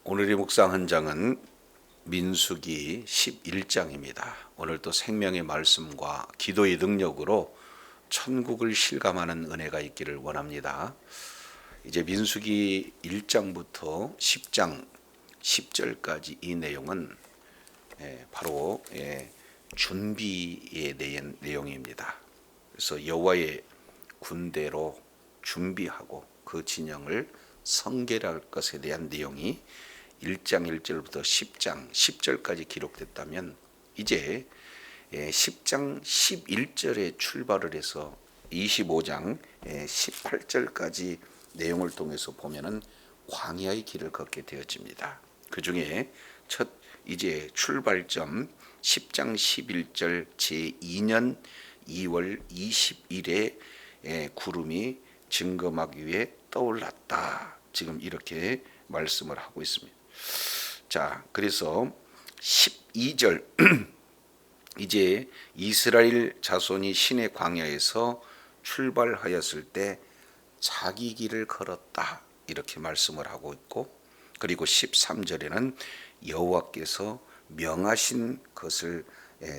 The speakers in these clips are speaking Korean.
오늘의 묵상 헌장은 민수기 11장입니다. 오늘도 생명의 말씀과 기도의 능력으로 천국을 실감하는 은혜가 있기를 원합니다. 이제 민수기 1장부터 10장 10절까지 이 내용은 바로 준비에 대한 내용입니다. 그래서 여호와의 군대로 준비하고 그 진영을 성결할 것에 대한 내용이 1장 1절부터 10장 10절까지 기록됐다면 이제 10장 11절에 출발을 해서 25장 18절까지 내용을 통해서 보면은 광야의 길을 걷게 되어집니다. 그 중에 첫 이제 출발점 10장 11절 제2년 2월 20일에 구름이 증거막 위에 떠올랐다. 지금 이렇게 말씀을 하고 있습니다. 자, 그래서 12절 이제 이스라엘 자손이 시내 광야에서 출발하였을 때 자기 길을 걸었다. 이렇게 말씀을 하고 있고, 그리고 13절에는 여호와께서 명하신 것을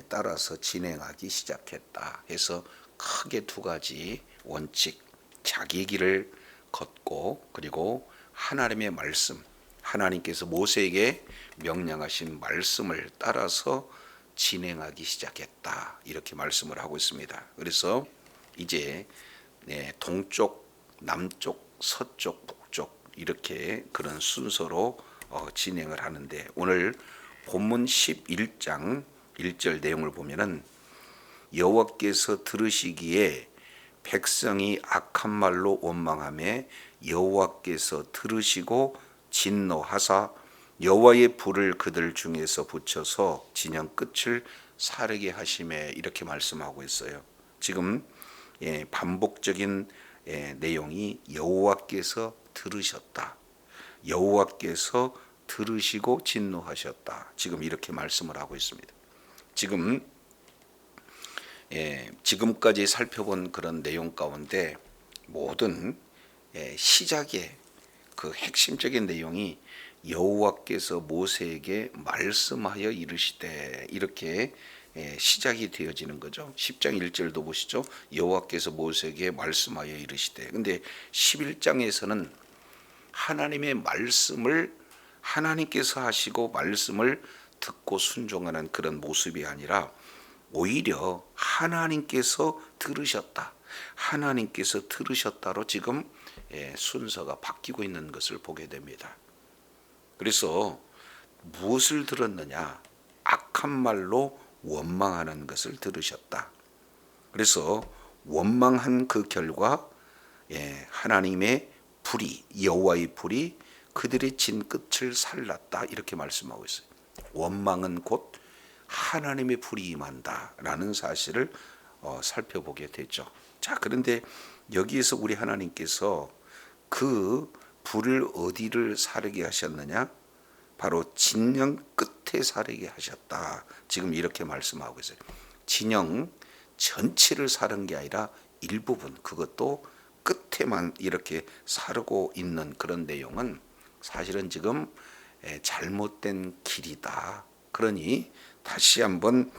따라서 진행하기 시작했다 해서 크게 두 가지 원칙, 자기 길을 걷고 그리고 하나님의 말씀, 하나님께서 모세에게 명령하신 말씀을 따라서 진행하기 시작했다. 이렇게 말씀을 하고 있습니다. 그래서 이제 동쪽, 남쪽, 서쪽, 북쪽 이렇게 그런 순서로 진행을 하는데, 오늘 본문 11장 1절 내용을 보면은 여호와께서 들으시기에 백성이 악한 말로 원망하며 여호와께서 들으시고 진노하사 여호와의 불을 그들 중에서 붙여서 진영 끝을 사르게 하시매, 이렇게 말씀하고 있어요. 지금 반복적인 내용이 여호와께서 들으셨다, 여호와께서 들으시고 진노하셨다, 지금 이렇게 말씀을 하고 있습니다. 지금까지 살펴본 그런 내용 가운데 모든 시작의 그 핵심적인 내용이 여호와께서 모세에게 말씀하여 이르시되, 이렇게 시작이 되어지는 거죠. 10장 1절도 보시죠. 여호와께서 모세에게 말씀하여 이르시되. 근데 11장에서는 하나님의 말씀을 하나님께서 하시고 말씀을 듣고 순종하는 그런 모습이 아니라 오히려 하나님께서 들으셨다, 하나님께서 들으셨다로 지금 순서가 바뀌고 있는 것을 보게 됩니다. 그래서 무엇을 들었느냐? 악한 말로 원망하는 것을 들으셨다. 그래서 원망한 그 결과 하나님의 불이, 여호와의 불이 그들의 진 끝을 살랐다, 이렇게 말씀하고 있어요. 원망은 곧 하나님의 불이 임한다라는 사실을 살펴보게 되죠. 자, 그런데 여기에서 우리 하나님께서 그 불을 어디를 사르게 하셨느냐? 바로 진영 끝에 사르게 하셨다. 지금 이렇게 말씀하고 있어요. 진영 전체를 사른 게 아니라 일부분, 그것도 끝에만 이렇게 사르고 있는 그런 내용은 사실은 지금 잘못된 길이다. 그러니 다시 한번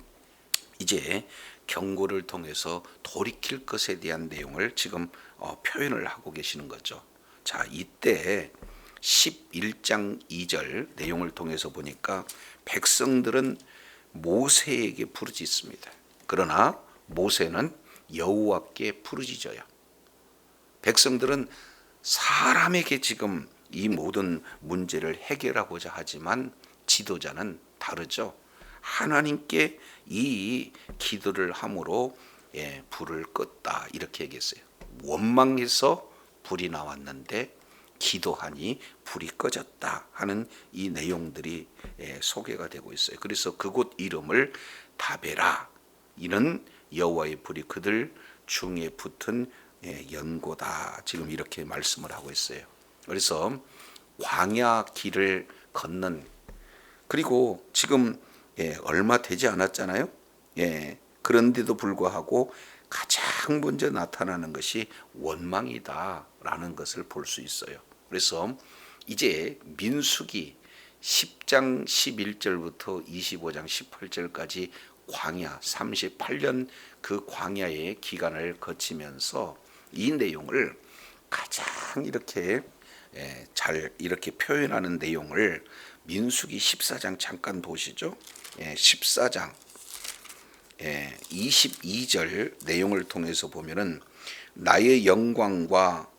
이제 경고를 통해서 돌이킬 것에 대한 내용을 지금 표현을 하고 계시는 거죠. 자, 이때 11장 2절 내용을 통해서 보니까 백성들은 모세에게 부르짖습니다. 그러나 모세는 여호와께 부르짖어요. 백성들은 사람에게 지금 이 모든 문제를 해결하고자 하지만 지도자는 다르죠. 하나님께 이 기도를 함으로 불을 껐다, 이렇게 얘기했어요. 원망해서 불이 나왔는데 기도하니 불이 꺼졌다 하는 이 내용들이 소개가 되고 있어요. 그래서 그곳 이름을 다베라, 이는 여호와의 불이 그들 중에 붙은 연고다, 지금 이렇게 말씀을 하고 있어요. 그래서 광야 길을 걷는, 그리고 지금 얼마 되지 않았잖아요. 그런데도 불구하고 가장 먼저 나타나는 것이 원망이다라는 것을 볼 수 있어요. 그래서 이제 민수기 10장 11절부터 25장 18절까지 광야 38년 그 광야의 기간을 거치면서 이 내용을 가장 이렇게 잘 이렇게 표현하는 내용을 민수기 14장 잠깐 보시죠. 14장 22절 내용을 통해서 보면은 나의 영광과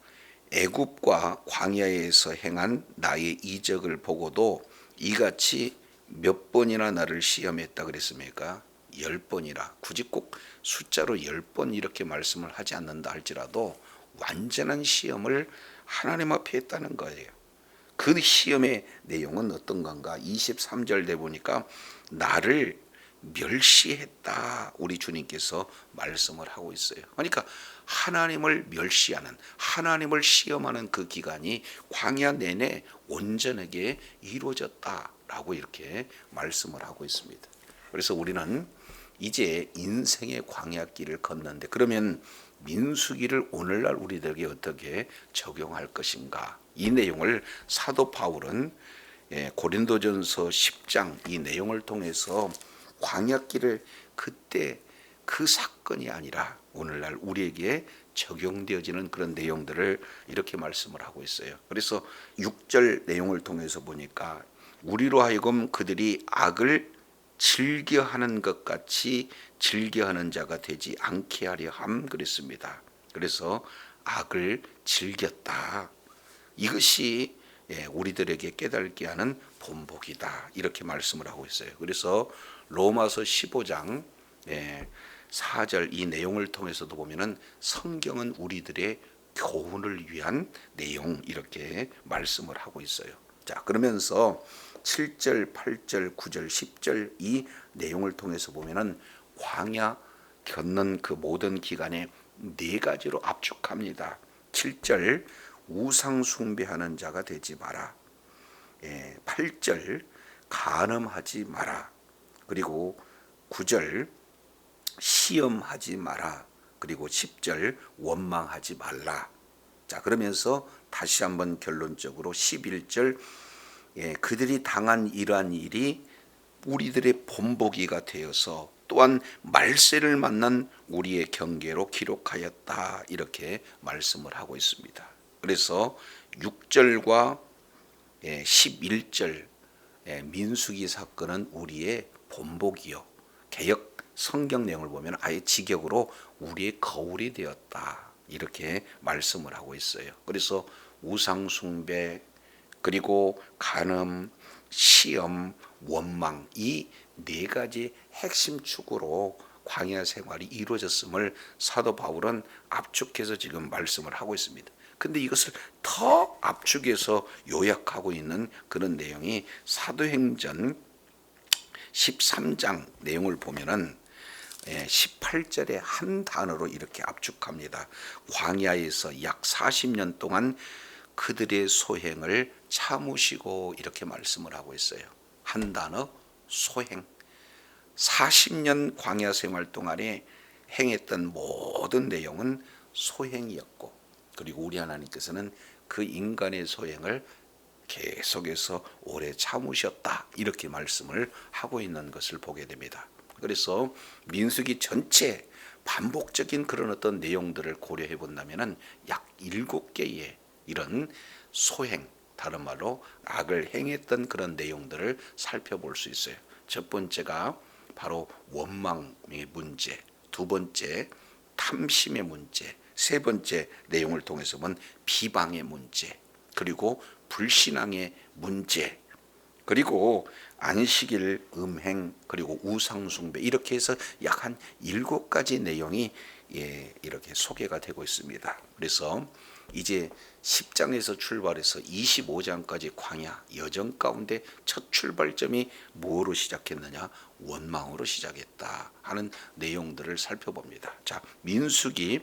애굽과 광야에서 행한 나의 이적을 보고도 이같이 몇 번이나 나를 시험했다 그랬습니까? 10번이라. 굳이 꼭 숫자로 10번 이렇게 말씀을 하지 않는다 할지라도 완전한 시험을 하나님 앞에 했다는 거예요. 그 시험의 내용은 어떤 건가? 23절 돼 보니까 나를 멸시했다 우리 주님께서 말씀을 하고 있어요. 그러니까 하나님을 멸시하는, 하나님을 시험하는 그 기간이 광야 내내 온전하게 이루어졌다라고 이렇게 말씀을 하고 있습니다. 그래서 우리는 이제 인생의 광야길을 걷는데, 그러면 민수기를 오늘날 우리들에게 어떻게 적용할 것인가? 이 내용을 사도 바울은 고린도전서 10장 이 내용을 통해서 광야길을 그때 그 사건이 아니라 오늘날 우리에게 적용되어지는 그런 내용들을 이렇게 말씀을 하고 있어요. 그래서 6절 내용을 통해서 보니까 우리로 하여금 그들이 악을 즐겨하는 것 같이 즐겨하는 자가 되지 않게 하려 함 그랬습니다. 그래서 악을 즐겼다. 이것이 우리들에게 깨닫게 하는 본보기다 이렇게 말씀을 하고 있어요. 그래서 로마서 15장 4절 이 내용을 통해서도 보면은 성경은 우리들의 교훈을 위한 내용 이렇게 말씀을 하고 있어요. 자, 그러면서 7절, 8절, 9절, 10절 이 내용을 통해서 보면은 광야 겪는 그 모든 기간에 네 가지로 압축합니다. 7절 우상 숭배하는 자가 되지 마라. 8절 간음하지 마라. 그리고 9절 시험하지 마라. 그리고 10절 원망하지 말라. 자, 그러면서 다시 한번 결론적으로 11절 그들이 당한 이러한 일이 우리들의 본보기가 되어서 또한 말세를 만난 우리의 경계로 기록하였다 이렇게 말씀을 하고 있습니다. 그래서 6절과 11절 민수기 사건은 우리의 본보기요. 개역 성경 내용을 보면 아예 직역으로 우리의 거울이 되었다 이렇게 말씀을 하고 있어요. 그래서 우상 숭배 그리고 간음, 시험, 원망 이 네 가지 핵심 축으로 광야 생활이 이루어졌음을 사도 바울은 압축해서 지금 말씀을 하고 있습니다. 근데 이것을 더 압축해서 요약하고 있는 그런 내용이 사도행전 13장 내용을 보면은 18절에 한 단어로 이렇게 압축합니다. 광야에서 약 40년 동안 그들의 소행을 참으시고 이렇게 말씀을 하고 있어요. 한 단어 소행. 40년 광야 생활 동안에 행했던 모든 내용은 소행이었고, 그리고 우리 하나님께서는 그 인간의 소행을 계속해서 오래 참으셨다 이렇게 말씀을 하고 있는 것을 보게 됩니다. 그래서 민수기 전체 반복적인 그런 어떤 내용들을 고려해 본다면은 약 7개의 이런 소행, 다른 말로 악을 행했던 그런 내용들을 살펴볼 수 있어요. 첫 번째가 바로 원망의 문제, 두 번째 탐심의 문제, 세 번째 내용을 통해서 본 비방의 문제, 그리고 불신앙의 문제, 그리고 안식일 음행, 그리고 우상숭배 이렇게 해서 약 한 7가지 내용이 이렇게 소개가 되고 있습니다. 그래서 이제 10장에서 출발해서 25장까지 광야 여정 가운데 첫 출발점이 뭐로 시작했느냐? 원망으로 시작했다 하는 내용들을 살펴봅니다. 자, 민수기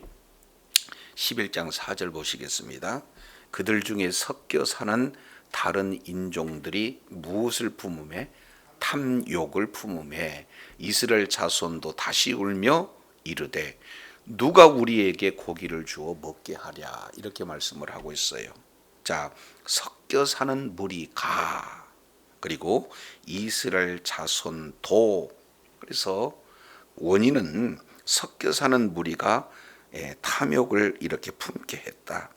11장 4절 보시겠습니다. 그들 중에 섞여 사는 다른 인종들이 무엇을 품음에? 탐욕을 품음에 이스라엘 자손도 다시 울며 이르되 누가 우리에게 고기를 주어 먹게 하랴 이렇게 말씀을 하고 있어요. 자, 섞여 사는 무리가 그리고 이스라엘 자손도. 그래서 원인은 섞여 사는 무리가 탐욕을 이렇게 품게 했다.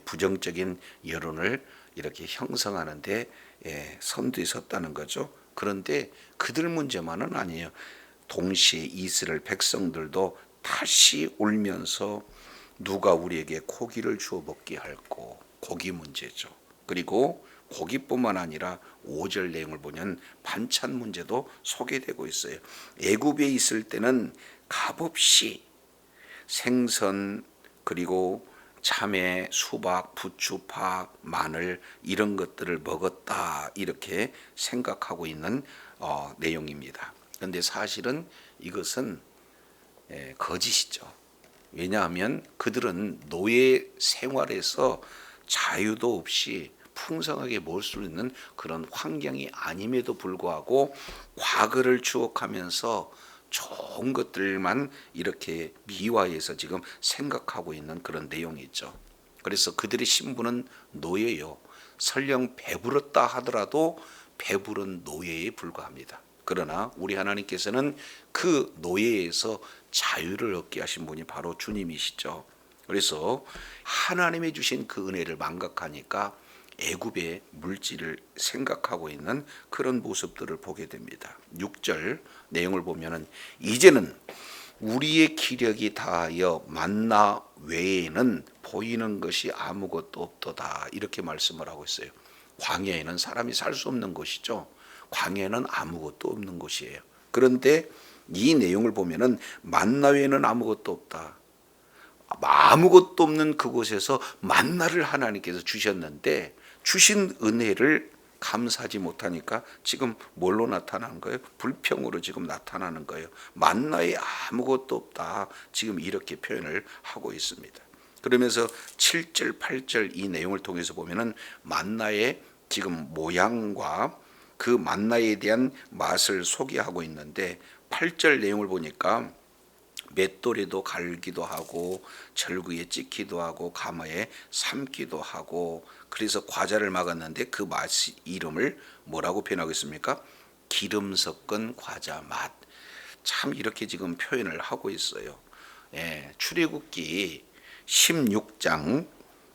부정적인 여론을 이렇게 형성하는데 선두에 섰다는 거죠. 그런데 그들 문제만은 아니에요. 동시에 이스라엘 백성들도 다시 울면서 누가 우리에게 고기를 주어 먹게 할꼬. 고기 문제죠. 그리고 고기뿐만 아니라 5절 내용을 보면 반찬 문제도 소개되고 있어요. 애굽에 있을 때는 값없이 생선 그리고 참외, 수박, 부추, 파, 마늘 이런 것들을 먹었다 이렇게 생각하고 있는 내용입니다. 그런데 사실은 이것은 거짓이죠. 왜냐하면 그들은 노예 생활에서 자유도 없이 풍성하게 먹을 수 있는 그런 환경이 아님에도 불구하고 과거를 추억하면서 좋은 것들만 이렇게 미화해서 지금 생각하고 있는 그런 내용이죠. 그래서 그들의 신분은 노예요. 설령 배부렀다 하더라도 배부른 노예에 불과합니다. 그러나 우리 하나님께서는 그 노예에서 자유를 얻게 하신 분이 바로 주님이시죠. 그래서 하나님이 주신 그 은혜를 망각하니까 애굽의 물질을 생각하고 있는 그런 모습들을 보게 됩니다. 6절 내용을 보면은 이제는 우리의 기력이 다하여 만나 외에는 보이는 것이 아무것도 없도다 이렇게 말씀을 하고 있어요. 광야에는 사람이 살 수 없는 곳이죠. 광야에는 아무것도 없는 곳이에요. 그런데 이 내용을 보면은 만나 외에는 아무것도 없다. 아무것도 없는 그곳에서 만나를 하나님께서 주셨는데 주신 은혜를 감사하지 못하니까 지금 뭘로 나타나는 거예요? 불평으로 지금 나타나는 거예요. 만나에 아무것도 없다. 지금 이렇게 표현을 하고 있습니다. 그러면서 7절, 8절 이 내용을 통해서 보면은 만나의 지금 모양과 그 만나에 대한 맛을 소개하고 있는데 8절 내용을 보니까 맷돌에도 갈기도 하고 절구에 찍기도 하고 가마에 삶기도 하고 그래서 과자를 막았는데 그 맛 이름을 뭐라고 표현하고 있습니까? 기름 섞은 과자 맛. 참 이렇게 지금 표현을 하고 있어요. 출애굽기 16장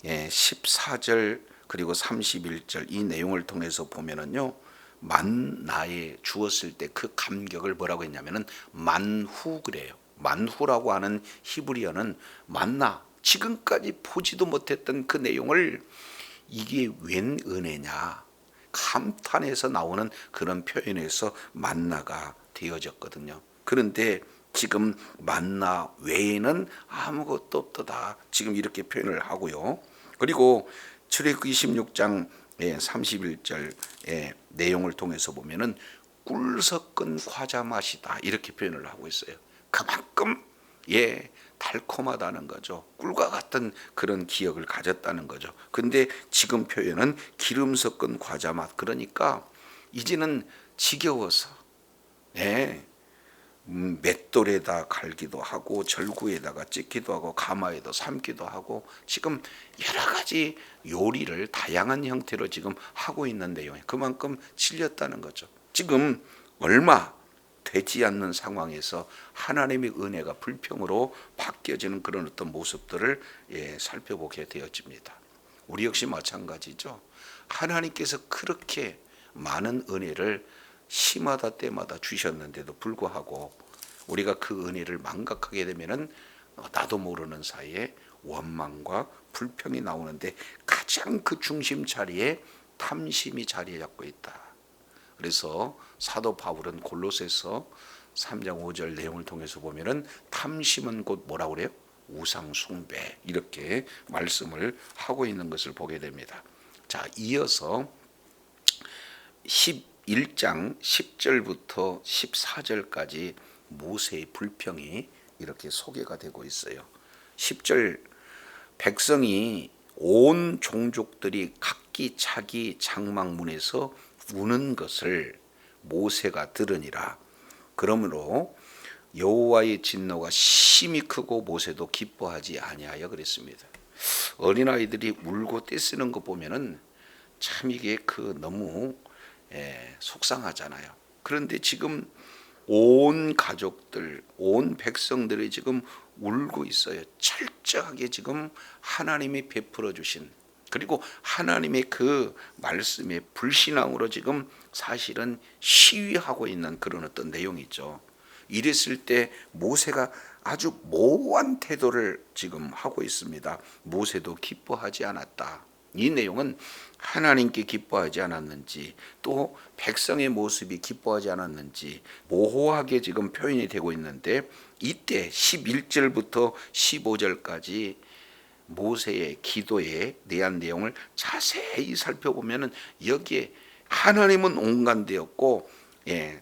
14절 그리고 31절 이 내용을 통해서 보면은요. 만나에 주었을 때 그 감격을 뭐라고 했냐면은 만후 그래요. 만후라고 하는 히브리어는 만나 지금까지 보지도 못했던 그 내용을 이게 웬 은혜냐 감탄해서 나오는 그런 표현에서 만나가 되어졌거든요. 그런데 지금 만나 외에는 아무것도 없도다 지금 이렇게 표현을 하고요. 그리고 출애굽기 26장 31절 내용을 통해서 보면은 꿀 섞은 과자 맛이다 이렇게 표현을 하고 있어요. 그만큼 달콤하다는 거죠. 꿀과 같은 그런 기억을 가졌다는 거죠. 근데 지금 표현은 기름 섞은 과자 맛. 그러니까 이제는 지겨워서 맷돌에다 갈기도 하고 절구에다가 찍기도 하고 가마에도 삶기도 하고 지금 여러 가지 요리를 다양한 형태로 지금 하고 있는데요. 그만큼 질렸다는 거죠. 지금 얼마 되지 않는 상황에서 하나님의 은혜가 불평으로 바뀌어지는 그런 어떤 모습들을 살펴보게 되어집니다. 우리 역시 마찬가지죠. 하나님께서 그렇게 많은 은혜를 시마다 때마다 주셨는데도 불구하고 우리가 그 은혜를 망각하게 되면은 나도 모르는 사이에 원망과 불평이 나오는데 가장 그 중심 자리에 탐심이 자리 잡고 있다. 그래서 사도 바울은 골로새서 3장 5절 내용을 통해서 보면은 탐심은 곧 뭐라고 그래요? 우상 숭배 이렇게 말씀을 하고 있는 것을 보게 됩니다. 자, 이어서 11장 10절부터 14절까지 모세의 불평이 이렇게 소개가 되고 있어요. 10절 백성이 온 종족들이 각기 자기 장막문에서 우는 것을 모세가 들으니라. 그러므로 여호와의 진노가 심히 크고 모세도 기뻐하지 아니하여 그랬습니다. 어린아이들이 울고 떼쓰는 거 보면은 참 이게 너무 속상하잖아요. 그런데 지금 온 가족들, 온 백성들이 지금 울고 있어요. 철저하게 지금 하나님이 베풀어 주신, 그리고 하나님의 그 말씀에 불신앙으로 지금 사실은 시위하고 있는 그런 어떤 내용이죠. 이랬을 때 모세가 아주 모호한 태도를 지금 하고 있습니다. 모세도 기뻐하지 않았다. 이 내용은 하나님께 기뻐하지 않았는지, 또 백성의 모습이 기뻐하지 않았는지 모호하게 지금 표현이 되고 있는데, 이때 11절부터 15절까지 모세의 기도에 대한 내용을 자세히 살펴보면 여기에 하나님은 온간되었고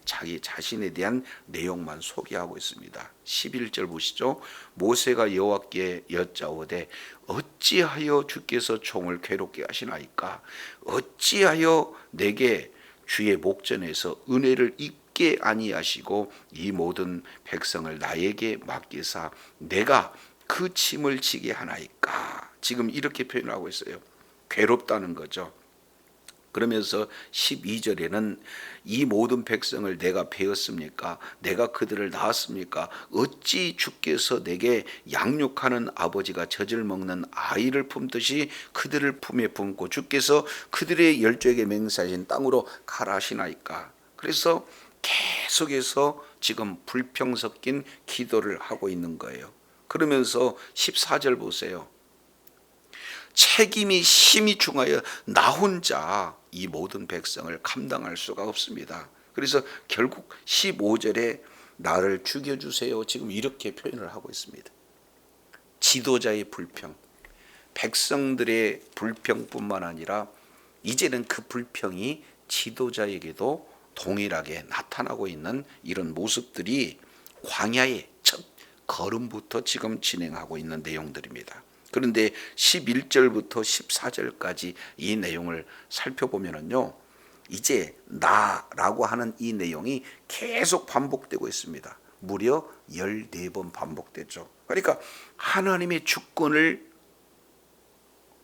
자기 자신에 대한 내용만 소개하고 있습니다. 11절 보시죠. 모세가 여호와께 여짜오되 어찌하여 주께서 종을 괴롭게 하시나이까? 어찌하여 내게 주의 목전에서 은혜를 잊게 아니하시고 이 모든 백성을 나에게 맡기사 내가 그 짐을 지게 하나이까? 지금 이렇게 표현하고 있어요. 괴롭다는 거죠. 그러면서 12절에는 이 모든 백성을 내가 베었습니까? 내가 그들을 낳았습니까? 어찌 주께서 내게 양육하는 아버지가 젖을 먹는 아이를 품듯이 그들을 품에 품고 주께서 그들의 열조에게 맹세하신 땅으로 가라 하시나이까? 그래서 계속해서 지금 불평 섞인 기도를 하고 있는 거예요. 그러면서 14절 보세요. 책임이 심히 중하여 나 혼자 이 모든 백성을 감당할 수가 없습니다. 그래서 결국 15절에 나를 죽여주세요. 지금 이렇게 표현을 하고 있습니다. 지도자의 불평, 백성들의 불평뿐만 아니라 이제는 그 불평이 지도자에게도 동일하게 나타나고 있는 이런 모습들이 광야의 첫 걸음부터 지금 진행하고 있는 내용들입니다. 그런데 11절부터 14절까지 이 내용을 살펴보면요, 이제 나라고 하는 이 내용이 계속 반복되고 있습니다. 무려 14번 반복되죠. 그러니까 하나님의 주권을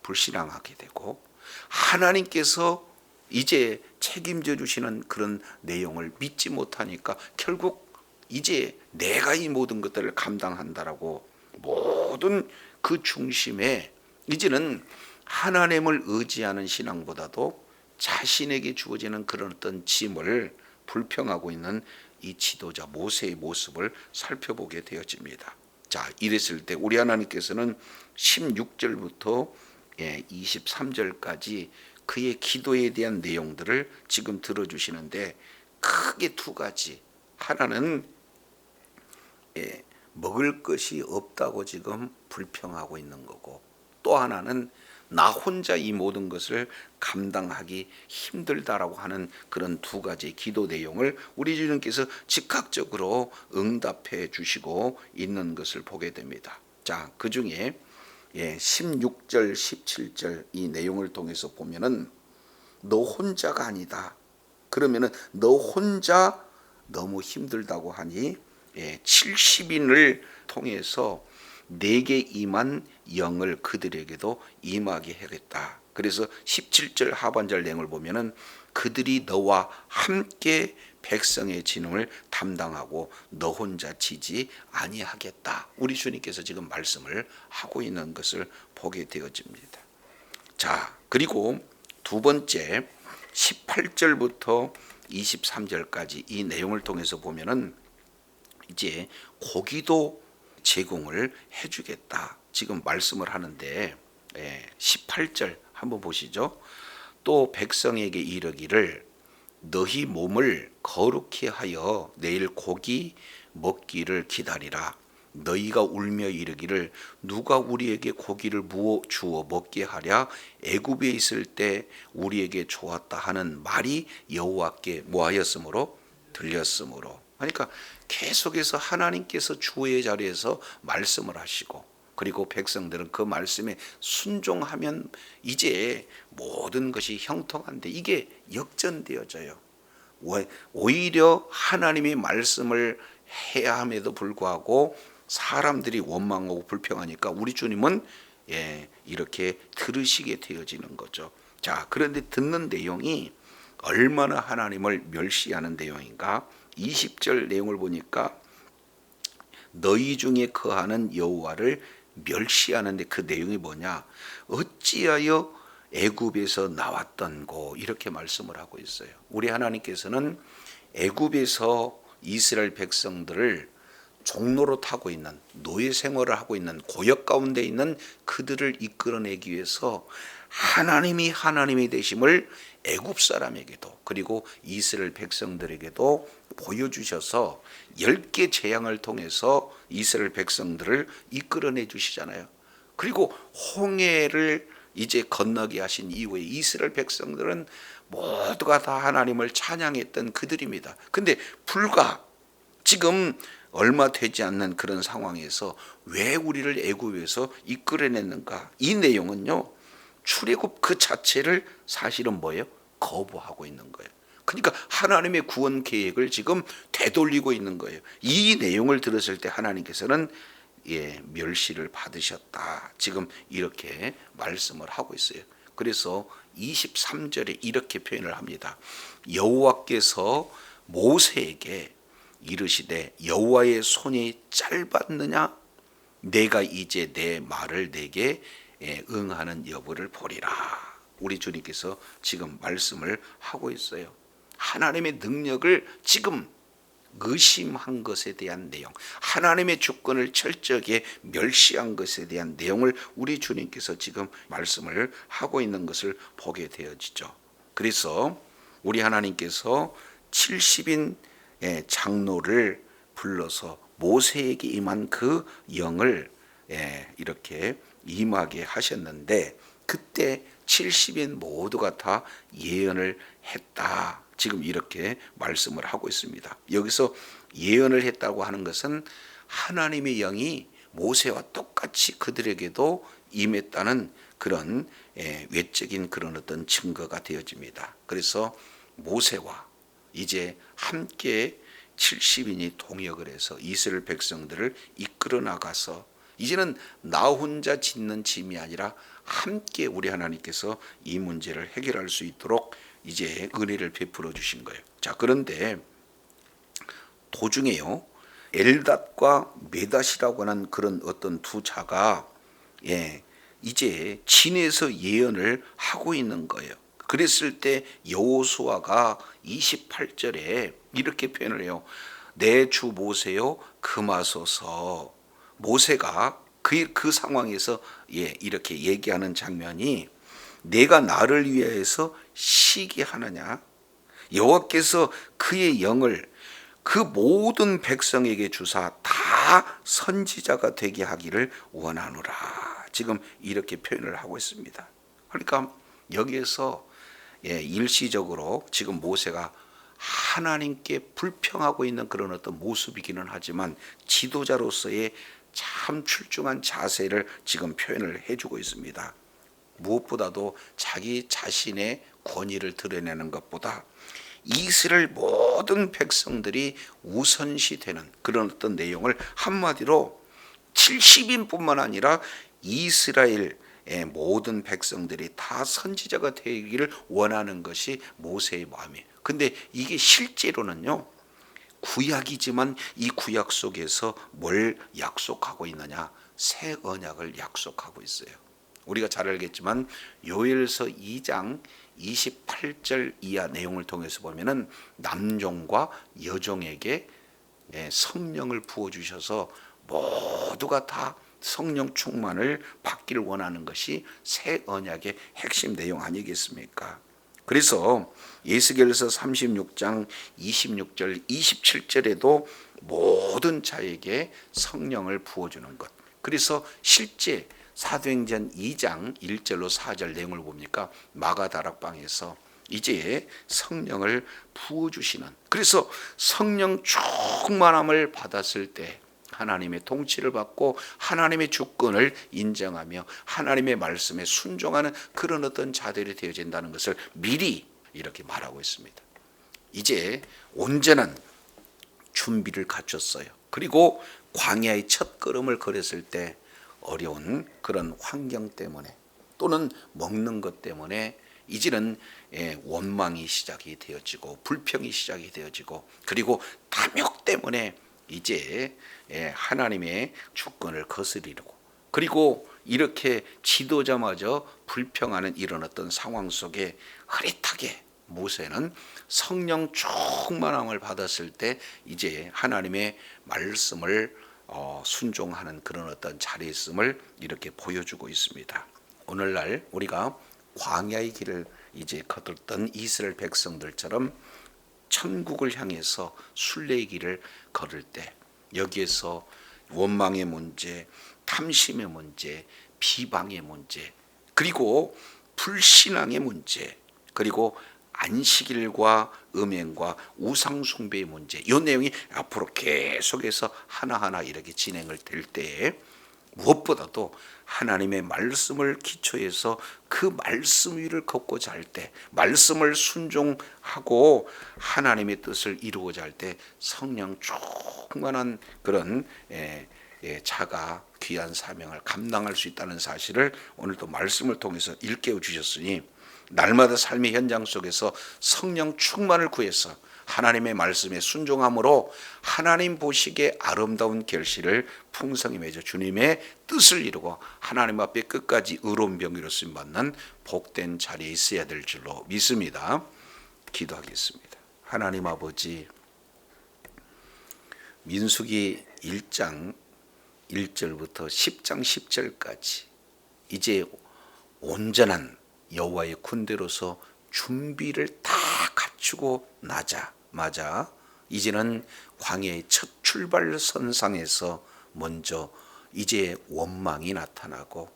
불신앙하게 되고 하나님께서 이제 책임져 주시는 그런 내용을 믿지 못하니까 결국 이제 내가 이 모든 것들을 감당한다라고 모든 그 중심에 이제는 하나님을 의지하는 신앙보다도 자신에게 주어지는 그런 어떤 짐을 불평하고 있는 이 지도자 모세의 모습을 살펴보게 되어집니다. 자, 이랬을 때 우리 하나님께서는 16절부터 23절까지 그의 기도에 대한 내용들을 지금 들어주시는데 크게 두 가지. 하나는 먹을 것이 없다고 지금 불평하고 있는 거고, 또 하나는 나 혼자 이 모든 것을 감당하기 힘들다라고 하는 그런 두 가지 기도 내용을 우리 주님께서 즉각적으로 응답해 주시고 있는 것을 보게 됩니다. 자, 그 중에 16절, 17절 이 내용을 통해서 보면은 너 혼자가 아니다. 그러면은 너 혼자 너무 힘들다고 하니 70인을 통해서 내게 임한 영을 그들에게도 임하게 하겠다. 그래서 17절 하반절 내용을 보면은 그들이 너와 함께 백성의 진흥을 담당하고 너 혼자 지지 아니하겠다. 우리 주님께서 지금 말씀을 하고 있는 것을 보게 되어집니다. 자, 그리고 두 번째 18절부터 23절까지 이 내용을 통해서 보면은 이제 고기도 제공을 해주겠다. 지금 말씀을 하는데 18절 한번 보시죠. 또 백성에게 이르기를 너희 몸을 거룩히 하여 내일 고기 먹기를 기다리라. 너희가 울며 이르기를 누가 우리에게 고기를 주어 먹게 하랴. 애굽에 있을 때 우리에게 좋았다 하는 말이 여호와께 뭐하였으므로 들렸으므로. 그러니까 계속해서 하나님께서 주의 자리에서 말씀을 하시고, 그리고 백성들은 그 말씀에 순종하면 이제 모든 것이 형통한데 이게 역전되어져요. 오히려 하나님이 말씀을 해야 함에도 불구하고 사람들이 원망하고 불평하니까 우리 주님은 이렇게 들으시게 되어지는 거죠. 자, 그런데 듣는 내용이 얼마나 하나님을 멸시하는 내용인가? 20절 내용을 보니까 너희 중에 거하는 여호와를 멸시하는데 그 내용이 뭐냐? 어찌하여 애굽에서 나왔던고 이렇게 말씀을 하고 있어요. 우리 하나님께서는 애굽에서 이스라엘 백성들을 종로로 타고 있는 노예 생활을 하고 있는 고역 가운데 있는 그들을 이끌어내기 위해서 하나님이 되심을 애굽 사람에게도 그리고 이스라엘 백성들에게도 보여주셔서 10개 재앙을 통해서 이스라엘 백성들을 이끌어내 주시잖아요. 그리고 홍해를 이제 건너게 하신 이후에 이스라엘 백성들은 모두가 다 하나님을 찬양했던 그들입니다. 근데 불과 지금 얼마 되지 않는 그런 상황에서 왜 우리를 애굽에서 이끌어냈는가? 이 내용은요, 출애굽 그 자체를 사실은 뭐예요? 거부하고 있는 거예요. 그러니까 하나님의 구원 계획을 지금 되돌리고 있는 거예요. 이 내용을 들었을 때 하나님께서는 멸시를 받으셨다. 지금 이렇게 말씀을 하고 있어요. 그래서 23절에 이렇게 표현을 합니다. 여호와께서 모세에게 이르시되 여호와의 손이 짧았느냐? 내가 이제 내 말을 내게 응하는 여부를 보리라. 우리 주님께서 지금 말씀을 하고 있어요. 하나님의 능력을 지금 의심한 것에 대한 내용, 하나님의 주권을 철저하게 멸시한 것에 대한 내용을 우리 주님께서 지금 말씀을 하고 있는 것을 보게 되어지죠. 그래서 우리 하나님께서 70인 장로를 불러서 모세에게 임한 그 영을 이렇게 임하게 하셨는데 그때 70인 모두가 다 예언을 했다. 지금 이렇게 말씀을 하고 있습니다. 여기서 예언을 했다고 하는 것은 하나님의 영이 모세와 똑같이 그들에게도 임했다는 그런 외적인 그런 어떤 증거가 되어집니다. 그래서 모세와 이제 함께 70인이 동역을 해서 이스라엘 백성들을 이끌어 나가서 이제는 나 혼자 짓는 짐이 아니라 함께 우리 하나님께서 이 문제를 해결할 수 있도록 이제 은혜를 베풀어 주신 거예요. 자, 그런데 도중에요, 엘닷과 메닷이라고 하는 그런 어떤 두 자가 이제 진에서 예언을 하고 있는 거예요. 그랬을 때 여호수아가 28절에 이렇게 표현을 해요. 내 주 모세요 금하소서. 모세가 그 상황에서 이렇게 얘기하는 장면이 내가 나를 위하여서 시기하느냐? 여호와께서 그의 영을 그 모든 백성에게 주사 다 선지자가 되게 하기를 원하노라. 지금 이렇게 표현을 하고 있습니다. 그러니까 여기에서 일시적으로 지금 모세가 하나님께 불평하고 있는 그런 어떤 모습이기는 하지만 지도자로서의 참 출중한 자세를 지금 표현을 해주고 있습니다. 무엇보다도 자기 자신의 권위를 드러내는 것보다 이스라엘 모든 백성들이 우선시되는 그런 어떤 내용을 한마디로 70인뿐만 아니라 이스라엘의 모든 백성들이 다 선지자가 되기를 원하는 것이 모세의 마음이에요. 근데 이게 실제로는요, 구약이지만 이 구약 속에서 뭘 약속하고 있느냐? 새 언약을 약속하고 있어요. 우리가 잘 알겠지만 요엘서 2장 28절 이하 내용을 통해서 보면은 남종과 여종에게 성령을 부어 주셔서 모두가 다 성령 충만을 받기를 원하는 것이 새 언약의 핵심 내용 아니겠습니까? 그래서 예스겔서 36장 26절 27절에도 모든 자에게 성령을 부어주는 것. 그래서 실제 사도행전 2장 1절로 4절 내용을 보니까 마가다락방에서 이제 성령을 부어주시는, 그래서 성령 충만함을 받았을 때 하나님의 통치를 받고 하나님의 주권을 인정하며 하나님의 말씀에 순종하는 그런 어떤 자들이 되어진다는 것을 미리 이렇게 말하고 있습니다. 이제 온전한 준비를 갖췄어요. 그리고 광야의 첫 걸음을 걸었을 때 어려운 그런 환경 때문에 또는 먹는 것 때문에 이제는 원망이 시작이 되어지고 불평이 시작이 되어지고 그리고 탐욕 때문에 이제 하나님의 주권을 거스리고 그리고 이렇게 지도자마저 불평하는 이런 어떤 상황 속에 흐릿하게 모세는 성령 충만함을 받았을 때 이제 하나님의 말씀을 순종하는 그런 어떤 자리에 있음을 이렇게 보여주고 있습니다. 오늘날 우리가 광야의 길을 이제 걷던 이스라엘 백성들처럼 천국을 향해서 순례의 길을 걸을 때 여기에서 원망의 문제, 탐심의 문제, 비방의 문제, 그리고 불신앙의 문제, 그리고 안식일과 음행과 우상숭배의 문제, 이 내용이 앞으로 계속해서 하나하나 이렇게 진행을 될 때에 무엇보다도 하나님의 말씀을 기초해서 그 말씀 위를 걷고자 할 때, 말씀을 순종하고 하나님의 뜻을 이루고자 할 때 성령 충만한 그런 자가 귀한 사명을 감당할 수 있다는 사실을 오늘도 말씀을 통해서 일깨워 주셨으니 날마다 삶의 현장 속에서 성령 충만을 구해서 하나님의 말씀에 순종함으로 하나님 보시기에 아름다운 결실을 풍성히 맺어 주님의 뜻을 이루고 하나님 앞에 끝까지 의로운 병기로 쓰임받는 복된 자리에 있어야 될 줄로 믿습니다. 기도하겠습니다. 하나님 아버지, 민수기 1장 1절부터 10장 10절까지 이제 온전한 여호와의 군대로서 준비를 다 갖추고 나자마자 이제는 광야의 첫 출발선상에서 먼저 이제 원망이 나타나고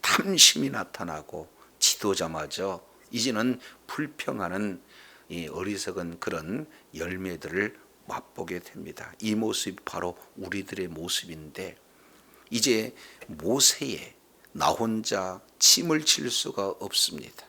탐심이 나타나고 지도자마저 이제는 불평하는 이 어리석은 그런 열매들을 맛보게 됩니다. 이 모습이 바로 우리들의 모습인데 이제 모세의 나 혼자 침을 칠 수가 없습니다.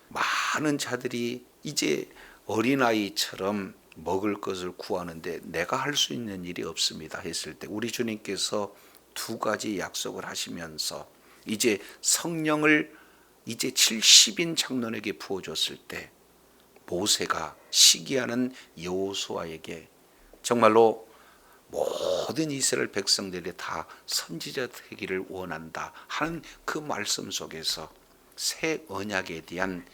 많은 자들이 이제 어린아이처럼 먹을 것을 구하는데 내가 할 수 있는 일이 없습니다 했을 때 우리 주님께서 두 가지 약속을 하시면서 이제 성령을 이제 70인 장로에게 부어줬을 때 모세가 시기하는 여호수아에게 정말로 모든 이스라엘 백성들이 다 선지자 되기를 원한다 하는 그 말씀 속에서 새 언약에 대한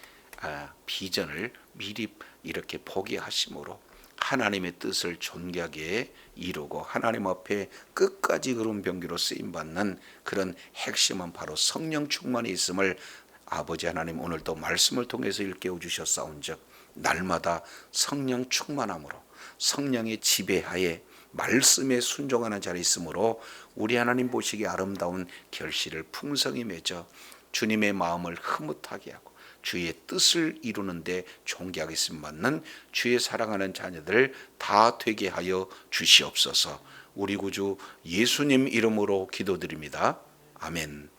비전을 미리 이렇게 보게 하심으로 하나님의 뜻을 존귀하게 이루고 하나님 앞에 끝까지 그런 병기로 쓰임받는 그런 핵심은 바로 성령 충만이 있음을 아버지 하나님 오늘도 말씀을 통해서 일깨워 주셨사온즉 날마다 성령 충만함으로 성령의 지배하에 말씀에 순종하는 자리에 있으므로 우리 하나님 보시기에 아름다운 결실을 풍성히 맺어 주님의 마음을 흐뭇하게 하고 주의 뜻을 이루는데 존귀하게 쓰임받는 주의 사랑하는 자녀들 다 되게 하여 주시옵소서. 우리 구주 예수님 이름으로 기도드립니다. 아멘.